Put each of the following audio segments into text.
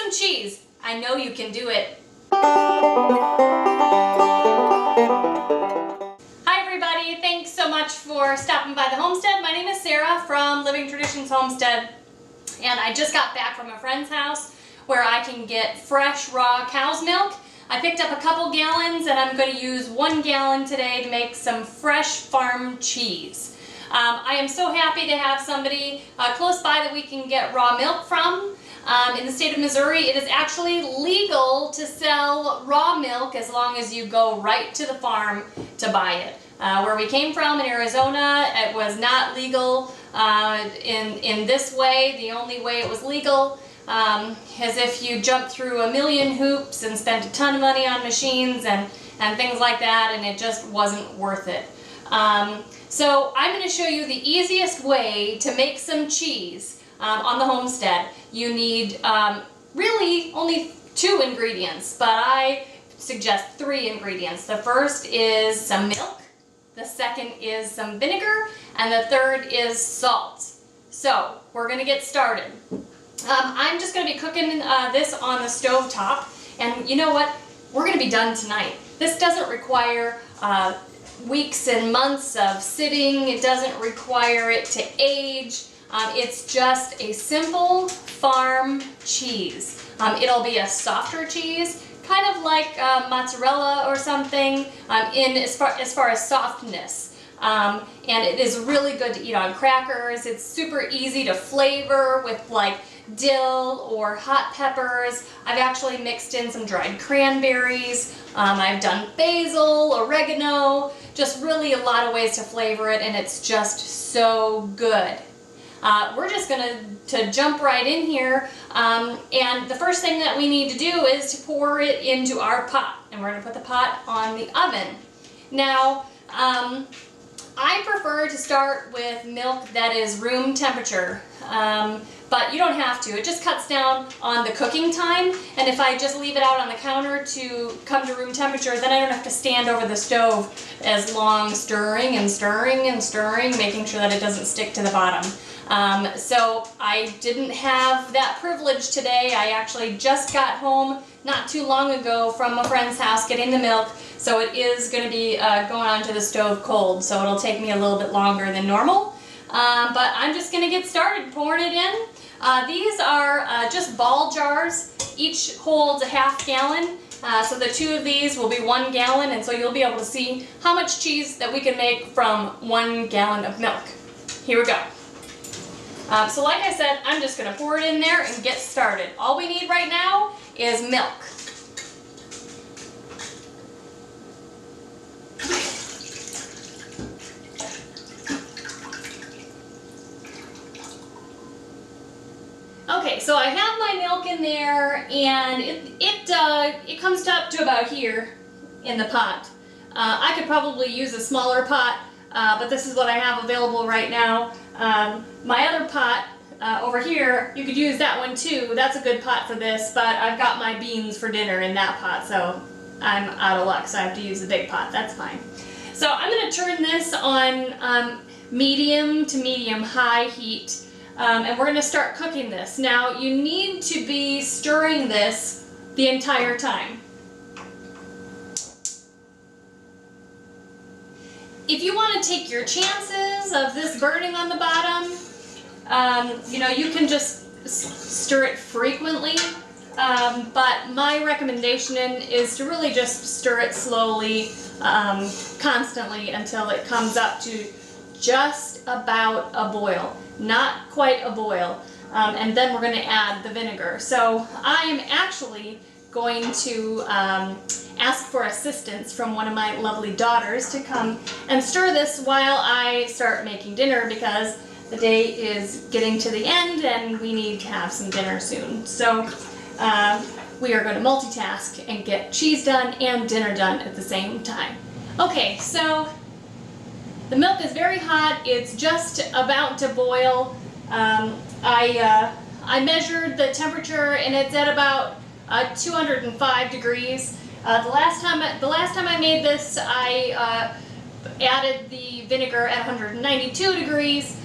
some cheese. I know you can do it. Hi everybody, thanks so much for stopping by the homestead. My name is Sarah from Traditions Homestead, and I just got back from a friend's house where I can get fresh raw cow's milk. I picked up a couple gallons and I'm going to use 1 gallon today to make some fresh farm cheese. I am so happy to have somebody close by that we can get raw milk from. In the state of Missouri, it is actually legal to sell raw milk as long as you go right to the farm to buy it. Where we came from in Arizona, it was not legal in this way. The only way it was legal is if you jumped through a million hoops and spent a ton of money on machines and things like that, and it just wasn't worth it. So I'm going to show you the easiest way to make some cheese on the homestead. You need really only 2 ingredients, but I suggest 3 ingredients. The first is some milk, the second is some vinegar, and the third is salt. So we're going to get started. I'm just going to be cooking this on the stove top, and you know what? We're going to be done tonight. This doesn't require weeks and months of sitting. It doesn't require it to age. It's just a simple farm cheese. It'll be a softer cheese, kind of like mozzarella or something, as far as softness. And it is really good to eat on crackers. It's super easy to flavor with like dill or hot peppers. I've actually mixed in some dried cranberries. I've done basil, oregano, just really a lot of ways to flavor it, and it's just so good. We're just going to jump right in here, and the first thing that we need to do is to pour it into our pot, and we're going to put the pot on the oven. Now, I prefer to start with milk that is room temperature, but you don't have to. It just cuts down on the cooking time, and if I just leave it out on the counter to come to room temperature, then I don't have to stand over the stove as long, stirring and stirring and stirring, making sure that it doesn't stick to the bottom. So I didn't have that privilege today. I actually just got home not too long ago from a friend's house getting the milk, so it is going to be going onto the stove cold, so it'll take me a little bit longer than normal. But I'm just going to get started pouring it in. These are just ball jars. Each holds a ½ gallon. So the 2 of these will be 1 gallon, and so you'll be able to see how much cheese that we can make from 1 gallon of milk. Here we go. So like I said, I'm just going to pour it in there and get started. All we need right now is milk. Okay, so I have my milk in there, and it comes up to about here in the pot. I could probably use a smaller pot, but this is what I have available right now. My other pot over here, you could use that one too. That's a good pot for this, but I've got my beans for dinner in that pot, so I'm out of luck, so I have to use the big pot. That's fine. So I'm going to turn this on medium to medium-high heat. And we're going to start cooking this. Now, you need to be stirring this the entire time. If you want to take your chances of this burning on the bottom, you can just stir it frequently. But my recommendation is to really just stir it slowly, constantly, until it comes up to just about a boil. Not quite a boil, and then we're going to add the vinegar. So I am actually going to ask for assistance from one of my lovely daughters to come and stir this while I start making dinner, because the day is getting to the end and we need to have some dinner soon. So we are going to multitask and get cheese done and dinner done at the same time. Okay, so the milk is very hot. It's just about to boil. I measured the temperature, and it's at about 205 degrees. The last time I made this, I added the vinegar at 192 degrees.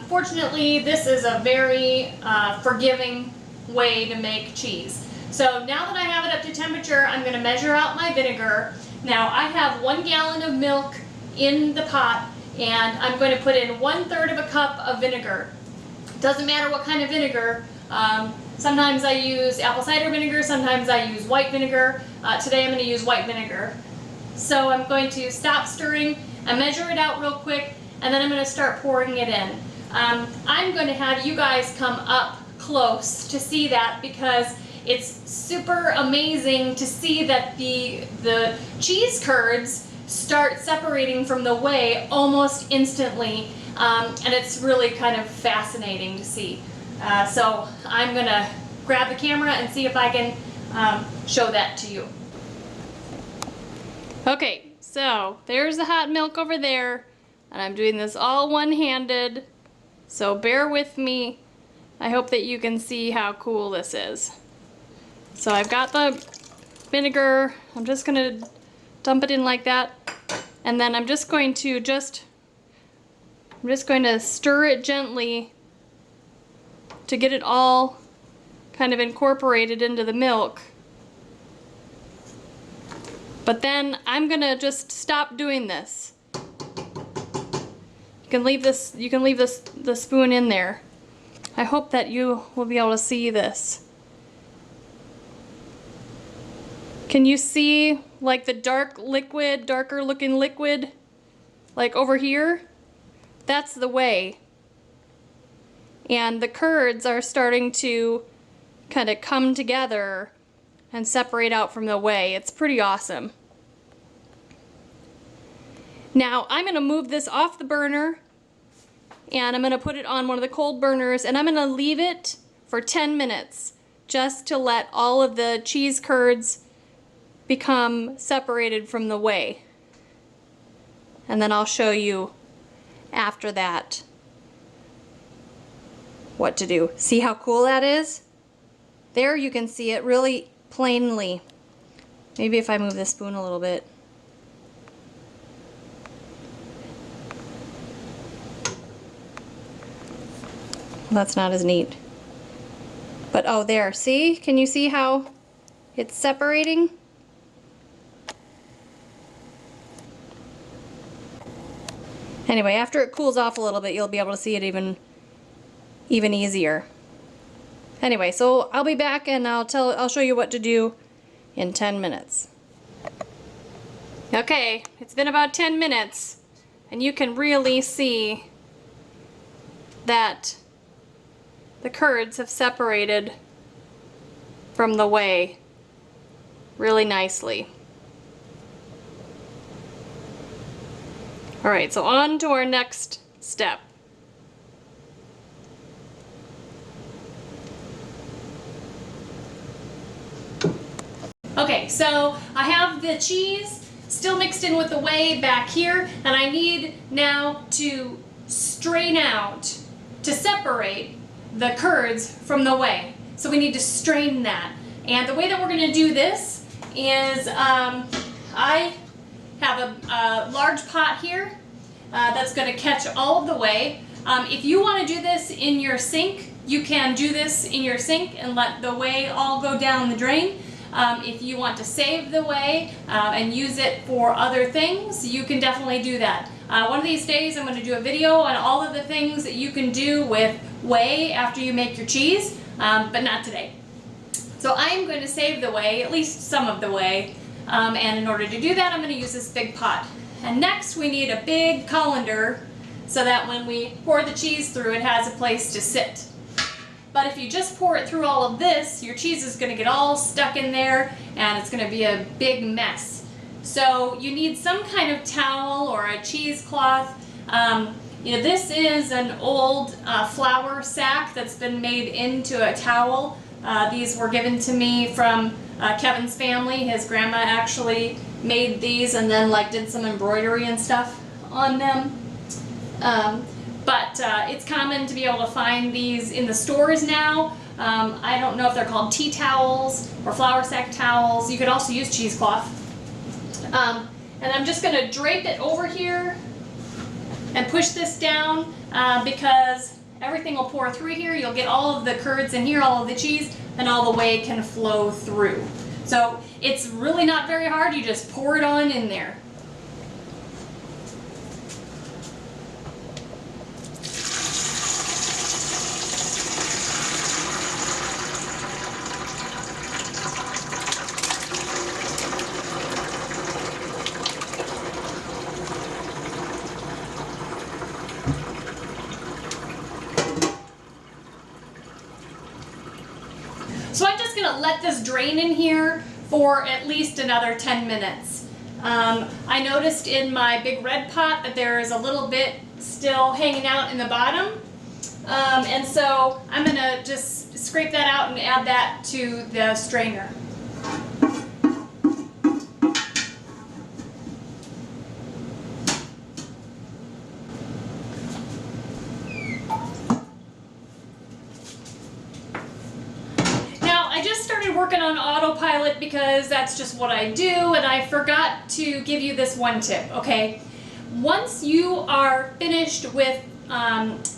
Fortunately, this is a very forgiving way to make cheese. So now that I have it up to temperature, I'm going to measure out my vinegar. Now I have 1 gallon of milk in the pot, and I'm going to put in 1/3 of a cup of vinegar. Doesn't matter what kind of vinegar. Sometimes I use apple cider vinegar, sometimes I use white vinegar. Today I'm going to use white vinegar. So I'm going to stop stirring and measure it out real quick, and then I'm going to start pouring it in. I'm going to have you guys come up close to see that, because it's super amazing to see that the cheese curds start separating from the whey almost instantly, and it's really kind of fascinating to see. So I'm going to grab the camera and see if I can show that to you. Okay, so there's the hot milk over there, and I'm doing this all one-handed, so bear with me. I hope that you can see how cool this is. So I've got the vinegar. I'm just going to dump it in like that, and then I'm just going to stir it gently to get it all kind of incorporated into the milk. But then I'm gonna just stop doing this. You can leave the spoon in there. I hope that you will be able to see this. Can you see like the darker looking liquid, like over here? That's the whey. And the curds are starting to kind of come together and separate out from the whey. It's pretty awesome. Now I'm going to move this off the burner, and I'm going to put it on one of the cold burners, and I'm going to leave it for 10 minutes just to let all of the cheese curds become separated from the whey. And then I'll show you after that what to do. See how cool that is? There you can see it really plainly. Maybe if I move the spoon a little bit. That's not as neat. But oh, there, see? Can you see how it's separating? Anyway, after it cools off a little bit, you'll be able to see it even easier. Anyway, so I'll be back and I'll show you what to do in 10 minutes. Okay, it's been about 10 minutes, and you can really see that the curds have separated from the whey really nicely. Alright, so on to our next step. Okay, so I have the cheese still mixed in with the whey back here, and I need now to strain out, to separate the curds from the whey. So we need to strain that. And the way that we're going to do this is I have a large pot here that's going to catch all of the whey. If you want to do this in your sink, you can do this in your sink and let the whey all go down the drain. If you want to save the whey and use it for other things, you can definitely do that. One of these days I'm going to do a video on all of the things that you can do with whey after you make your cheese, but not today. So I'm going to save the whey, at least some of the whey, and in order to do that I'm going to use this big pot. And next we need a big colander so that when we pour the cheese through, it has a place to sit. But if you just pour it through all of this, your cheese is going to get all stuck in there and it's going to be a big mess. So you need some kind of towel or a cheesecloth. You know, this is an old flour sack that's been made into a towel. These were given to me from Kevin's family. His grandma actually made these and then did some embroidery and stuff on them. But it's common to be able to find these in the stores now. I don't know if they're called tea towels or flour sack towels. You could also use cheesecloth. And I'm just going to drape it over here and push this down because everything will pour through here. You'll get all of the curds in here, all of the cheese, and all the whey can flow through. So it's really not very hard. You just pour it on in there. So I'm just gonna let this drain in here for at least another 10 minutes. I noticed in my big red pot that there is a little bit still hanging out in the bottom. And so I'm gonna just scrape that out and add that to the strainer. Working on autopilot because that's just what I do, and I forgot to give you this one tip, okay? Once you are finished with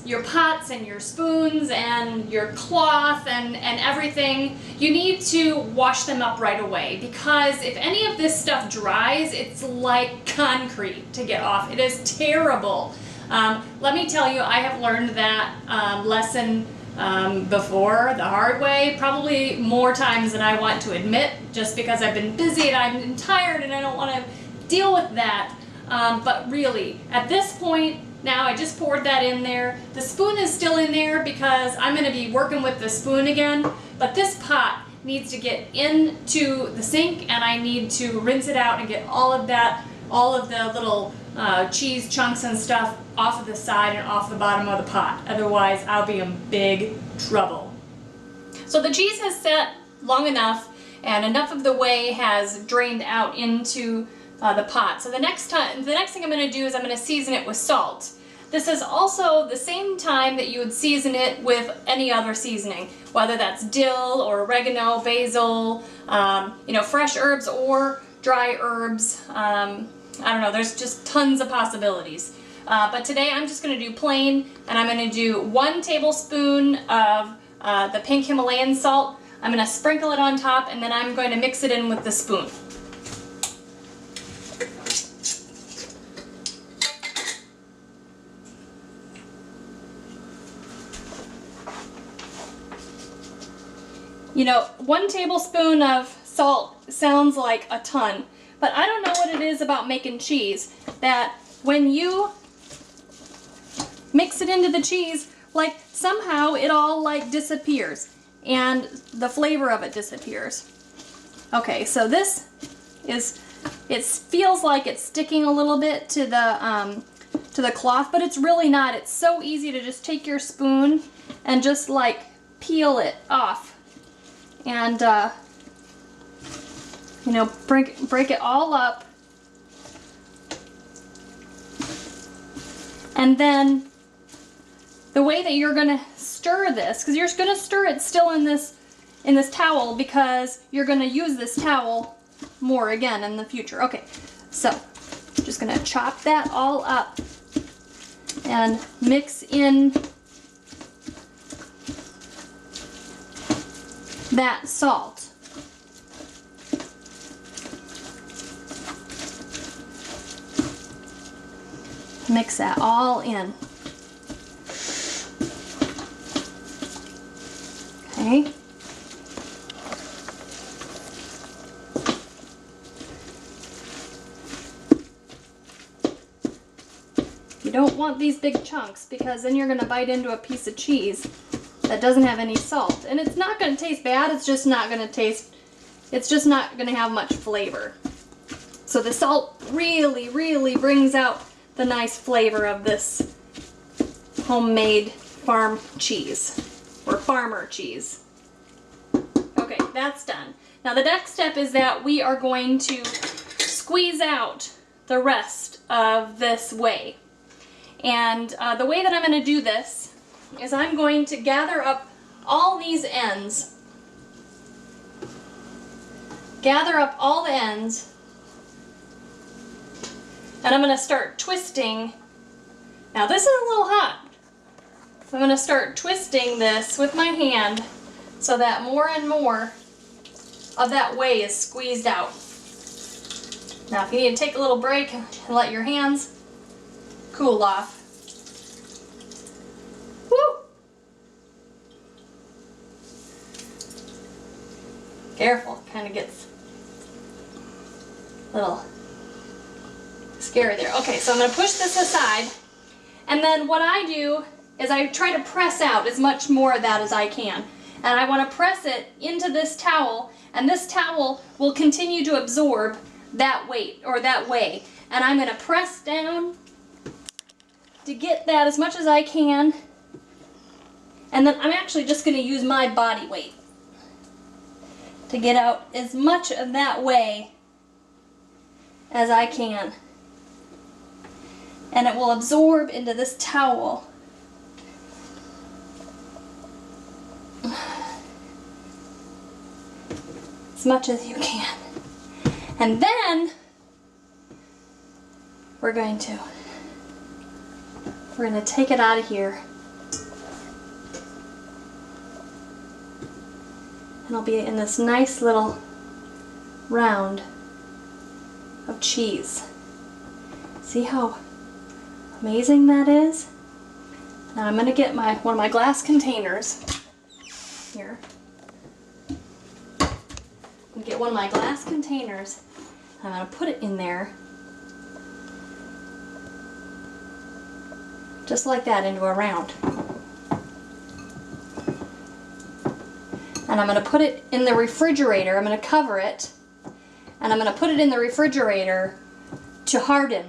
your pots and your spoons and your cloth and everything, you need to wash them up right away, because if any of this stuff dries, it's like concrete to get off. It is terrible. Let me tell you, I have learned that lesson before the hard way, probably more times than I want to admit, just because I've been busy and I'm tired and I don't want to deal with that. But really, at this point, now I just poured that in there. The spoon is still in there because I'm going to be working with the spoon again, but this pot needs to get into the sink, and I need to rinse it out and get all of that, all of the little cheese chunks and stuff off of the side and off the bottom of the pot. Otherwise, I'll be in big trouble. So the cheese has set long enough, and enough of the whey has drained out into the pot. So the next thing I'm going to do is I'm going to season it with salt. This is also the same time that you would season it with any other seasoning, whether that's dill or oregano, basil, fresh herbs or dry herbs. I don't know, there's just tons of possibilities. But today I'm just going to do plain, and I'm going to do 1 tablespoon of the pink Himalayan salt. I'm going to sprinkle it on top, and then I'm going to mix it in with the spoon. You know, 1 tablespoon of salt sounds like a ton, but I don't know what it is about making cheese that when you mix it into the cheese, like somehow it all like disappears and the flavor of it disappears. Okay, so this is, it feels like it's sticking a little bit to the cloth, but it's really not. It's so easy to just take your spoon and just like peel it off and break it all up. And then the way that you're gonna stir this, because you're gonna stir it still in this towel, because you're gonna use this towel more again in the future. Okay, so just gonna chop that all up and mix in that salt. Mix that all in. Okay. You don't want these big chunks, because then you're going to bite into a piece of cheese that doesn't have any salt. And it's not going to taste bad, it's just not going to have much flavor. So the salt really, really brings out the nice flavor of this homemade farm cheese, or farmer cheese. Okay, that's done. Now the next step is that we are going to squeeze out the rest of this whey. And the way that I'm going to do this is I'm going to gather up all these ends. Gather up all the ends. And I'm going to start twisting. Now this is a little hot. I'm going to start twisting this with my hand so that more and more of that whey is squeezed out. Now if you need to take a little break and let your hands cool off. Woo! Careful, kind of gets a little scary there. Okay, so I'm going to push this aside, and then what I do is I try to press out as much more of that as I can. And I want to press it into this towel, and this towel will continue to absorb that weight or that whey. And I'm going to press down to get that as much as I can, and then I'm actually just going to use my body weight to get out as much of that whey as I can. And it will absorb into this towel. As much as you can. And then we're going to take it out of here. And it'll be in this nice little round of cheese. See how amazing that is? Now I'm going to get one of my glass containers here. I'm going to get one of my glass containers. I'm going to put it in there. Just like that, into a round. And I'm going to put it in the refrigerator. I'm going to cover it. And I'm going to put it in the refrigerator to harden.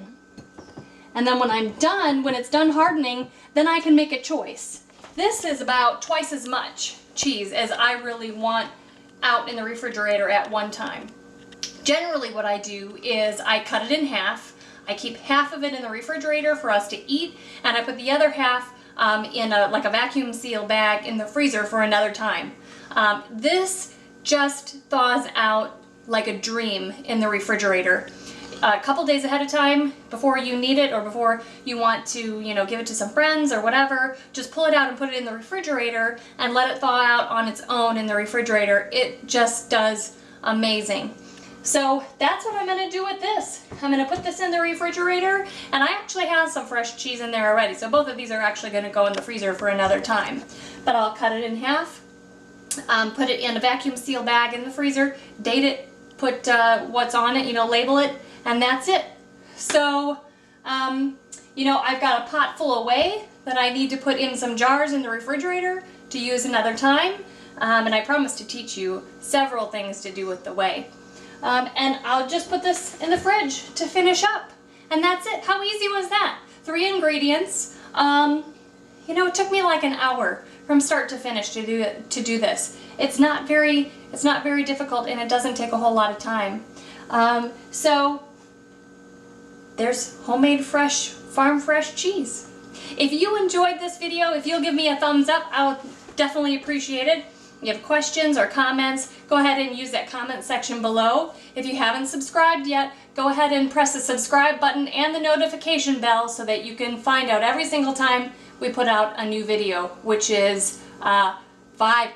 And then when I'm done, when it's done hardening, then I can make a choice. This is about twice as much cheese as I really want out in the refrigerator at one time. Generally what I do is I cut it in half. I keep half of it in the refrigerator for us to eat, and I put the other half in like a vacuum seal bag in the freezer for another time. This just thaws out like a dream in the refrigerator. A couple days ahead of time, before you need it or before you want to, give it to some friends or whatever, just pull it out and put it in the refrigerator and let it thaw out on its own in the refrigerator. It just does amazing. So that's what I'm going to do with this. I'm going to put this in the refrigerator, and I actually have some fresh cheese in there already, so both of these are actually going to go in the freezer for another time. But I'll cut it in half, put it in a vacuum seal bag in the freezer, date it, put what's on it, label it, and that's it. So, I've got a pot full of whey that I need to put in some jars in the refrigerator to use another time, and I promise to teach you several things to do with the whey. And I'll just put this in the fridge to finish up. And that's it. How easy was that? 3 ingredients. It took me like an hour from start to finish to do this. It's not very difficult, and it doesn't take a whole lot of time. So there's homemade fresh, farm fresh cheese. If you enjoyed this video, if you'll give me a thumbs up, I'll definitely appreciate it. If you have questions or comments, go ahead and use that comment section below. If you haven't subscribed yet, go ahead and press the subscribe button and the notification bell so that you can find out every single time we put out a new video, which is 5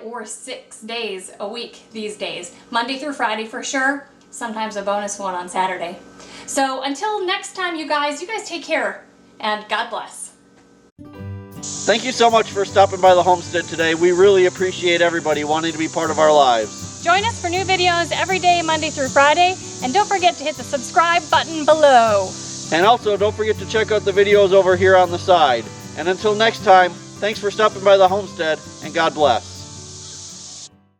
or 6 days a week these days. Monday through Friday for sure, sometimes a bonus one on Saturday. So until next time, you guys take care, and God bless. Thank you so much for stopping by the homestead today. We really appreciate everybody wanting to be part of our lives. Join us for new videos every day, Monday through Friday, and don't forget to hit the subscribe button below. And also, don't forget to check out the videos over here on the side. And until next time, thanks for stopping by the homestead, and God bless.